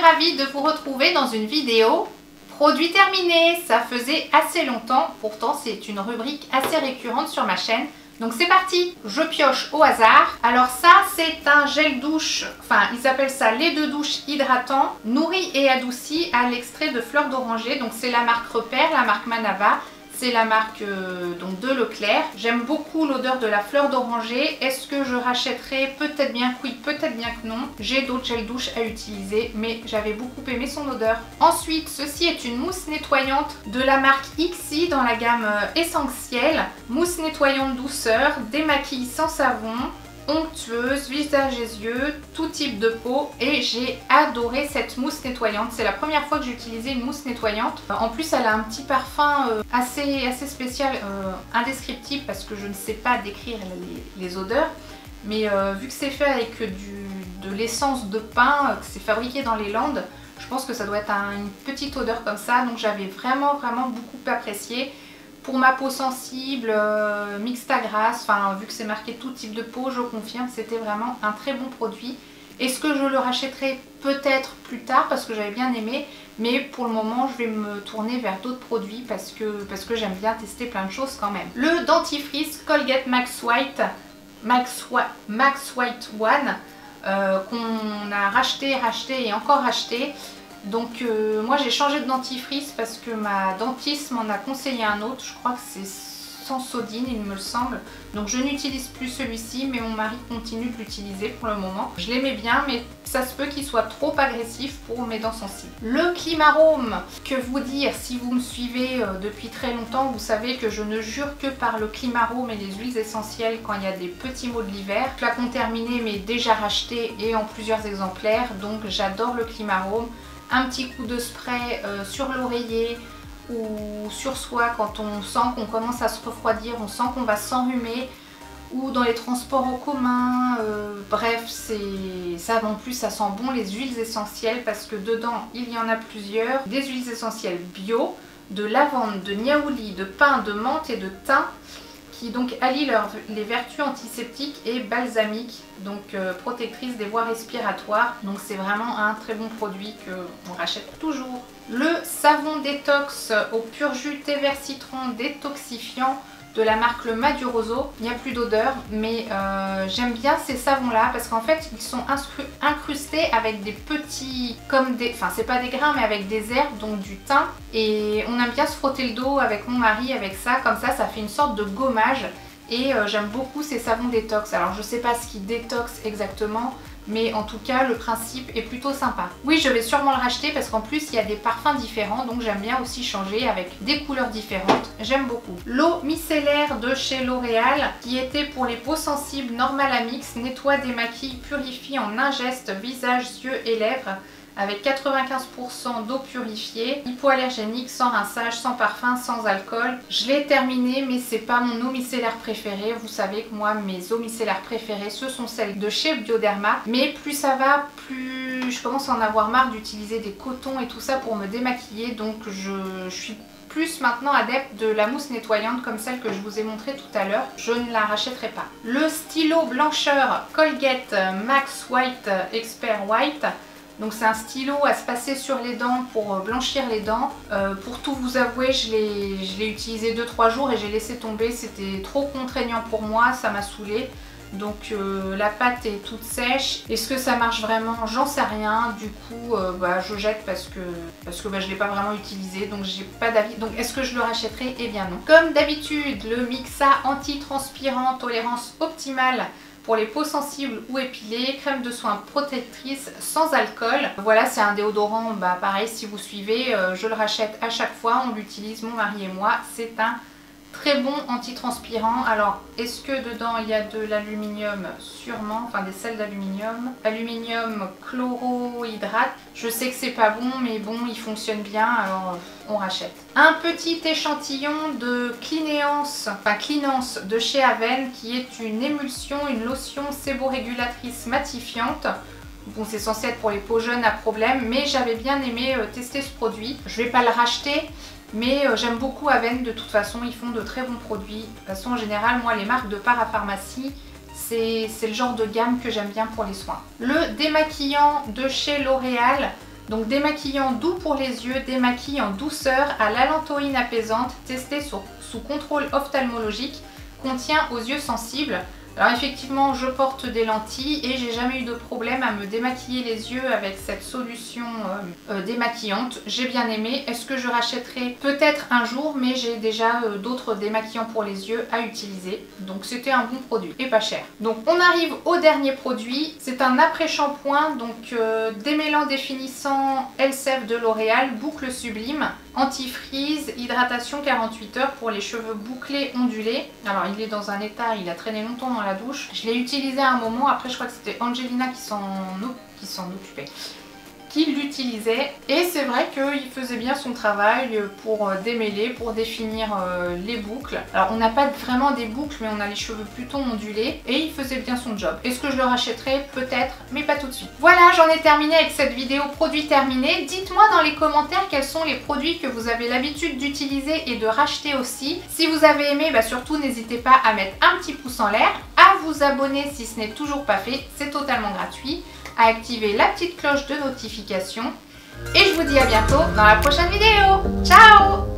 ravie de vous retrouver dans une vidéo produit terminé. Ça faisait assez longtemps, pourtant c'est une rubrique assez récurrente sur ma chaîne. Donc c'est parti, je pioche au hasard. Alors ça c'est un gel douche, enfin ils appellent ça lait de douche hydratant, nourri et adouci à l'extrait de fleurs d'oranger. Donc c'est la marque Repère, la marque Manava. C'est la marque donc de Leclerc. J'aime beaucoup l'odeur de la fleur d'oranger. Est-ce que je rachèterai? Peut-être bien que oui, peut-être bien que non. J'ai d'autres gels douche à utiliser, mais j'avais beaucoup aimé son odeur. Ensuite, ceci est une mousse nettoyante de la marque Ixi dans la gamme Essentiel. Mousse nettoyante douceur, démaquille sans savon, onctueuse, visage et yeux, tout type de peau, et j'ai adoré cette mousse nettoyante. C'est la première fois que j'ai utilisé une mousse nettoyante. En plus elle a un petit parfum assez spécial, indescriptible parce que je ne sais pas décrire les odeurs, mais vu que c'est fait avec de l'essence de pin, que c'est fabriqué dans les Landes, je pense que ça doit être une petite odeur comme ça, donc j'avais vraiment beaucoup apprécié. Pour ma peau sensible, mixte à grasse, enfin vu que c'est marqué tout type de peau, je confirme, c'était vraiment un très bon produit. Est-ce que je le rachèterai? Peut-être plus tard parce que j'avais bien aimé, mais pour le moment je vais me tourner vers d'autres produits parce que j'aime bien tester plein de choses quand même. Le dentifrice Colgate Max White One qu'on a racheté et encore racheté. Donc moi j'ai changé de dentifrice parce que ma dentiste m'en a conseillé un autre, je crois que c'est sans sodine il me semble. Donc je n'utilise plus celui-ci, mais mon mari continue de l'utiliser pour le moment. Je l'aimais bien, mais ça se peut qu'il soit trop agressif pour mes dents sensibles. Le Climarome, que vous dire, si vous me suivez depuis très longtemps, vous savez que je ne jure que par le Climarome et les huiles essentielles quand il y a des petits maux de l'hiver. Flacon terminé mais déjà racheté et en plusieurs exemplaires, donc j'adore le Climarome. Un petit coup de spray sur l'oreiller ou sur soi quand on sent qu'on commence à se refroidir, on sent qu'on va s'enrhumer, ou dans les transports en commun, bref, ça en plus ça sent bon les huiles essentielles parce que dedans il y en a plusieurs. Des huiles essentielles bio, de lavande, de niaouli, de pin, de menthe et de thym, qui donc allient les vertus antiseptiques et balsamiques, donc protectrices des voies respiratoires. Donc c'est vraiment un très bon produit qu'on rachète toujours. Le savon détox au pur jus thé vert citron détoxifiant de la marque Le Maduroso. Il n'y a plus d'odeur, mais j'aime bien ces savons là parce qu'en fait ils sont incrustés avec des petits, enfin c'est pas des grains mais avec des herbes, donc du thym, et on aime bien se frotter le dos avec mon mari avec ça, comme ça fait une sorte de gommage, et j'aime beaucoup ces savons détox. Alors je sais pas ce qui détoxe exactement, mais en tout cas le principe est plutôt sympa. Oui, je vais sûrement le racheter parce qu'en plus il y a des parfums différents, donc j'aime bien aussi changer avec des couleurs différentes, j'aime beaucoup. L'eau micellaire de chez L'Oréal, qui était pour les peaux sensibles Normal Amix, nettoie, démaquille, purifie en un geste visage, yeux et lèvres, avec 95% d'eau purifiée, hypoallergénique, sans rinçage, sans parfum, sans alcool. Je l'ai terminé, mais c'est pas mon eau micellaire préférée. Vous savez que moi mes eaux micellaires préférées ce sont celles de chez Bioderma, mais plus ça va, plus je commence à en avoir marre d'utiliser des cotons et tout ça pour me démaquiller, donc je suis plus maintenant adepte de la mousse nettoyante comme celle que je vous ai montrée tout à l'heure. Je ne la rachèterai pas. Le stylo blancheur Colgate Max White Expert White. Donc c'est un stylo à se passer sur les dents pour blanchir les dents. Pour tout vous avouer, je l'ai utilisé 2-3 jours et j'ai laissé tomber. C'était trop contraignant pour moi, ça m'a saoulée. Donc la pâte est toute sèche. Est-ce que ça marche vraiment? J'en sais rien. Du coup, je jette parce que je ne l'ai pas vraiment utilisé. Donc j'ai pas d'avis. Donc est-ce que je le rachèterai? Eh bien non. Comme d'habitude, le Mixa anti-transpirant tolérance optimale pour les peaux sensibles ou épilées, crème de soin protectrice sans alcool. Voilà, c'est un déodorant, pareil, si vous suivez, je le rachète à chaque fois, on l'utilise mon mari et moi. C'est un très bon antitranspirant. Alors, est-ce que dedans il y a de l'aluminium? Sûrement, enfin des sels d'aluminium. Aluminium chlorohydrate. Je sais que c'est pas bon, mais bon, il fonctionne bien, alors on rachète. Un petit échantillon de Cleanance de chez Aven, qui est une émulsion, une lotion séborégulatrice matifiante. Bon, c'est censé être pour les peaux jeunes à problème, mais j'avais bien aimé tester ce produit. Je vais pas le racheter, mais j'aime beaucoup Aven. De toute façon, ils font de très bons produits. De toute façon, en général, moi, les marques de parapharmacie, c'est le genre de gamme que j'aime bien pour les soins. Le démaquillant de chez L'Oréal, Donc démaquillant doux pour les yeux, démaquille en douceur à l'allantoïne apaisante, testé sous contrôle ophtalmologique, contient aux yeux sensibles. Alors effectivement, je porte des lentilles et j'ai jamais eu de problème à me démaquiller les yeux avec cette solution démaquillante. J'ai bien aimé. Est-ce que je rachèterai? Peut-être un jour, mais j'ai déjà d'autres démaquillants pour les yeux à utiliser. Donc c'était un bon produit et pas cher. Donc on arrive au dernier produit. C'est un après-shampoing, donc démêlant définissant Elseve de L'Oréal, boucle sublime, anti-frizz, hydratation 48 heures pour les cheveux bouclés ondulés. Alors il est dans un état, il a traîné longtemps dans la douche. Je l'ai utilisé à un moment, après je crois que c'était Angelina qui s'en occupait, qui l'utilisait, et c'est vrai qu'il faisait bien son travail pour démêler, pour définir les boucles. Alors on n'a pas vraiment des boucles, mais on a les cheveux plutôt ondulés, et il faisait bien son job. Est-ce que je le rachèterai? Peut-être, mais pas tout de suite. Voilà, j'en ai terminé avec cette vidéo produit terminé. Dites-moi dans les commentaires quels sont les produits que vous avez l'habitude d'utiliser et de racheter aussi. Si vous avez aimé, surtout n'hésitez pas à mettre un petit pouce en l'air, à vous abonner si ce n'est toujours pas fait, c'est totalement gratuit, à activer la petite cloche de notification. Et je vous dis à bientôt dans la prochaine vidéo. Ciao!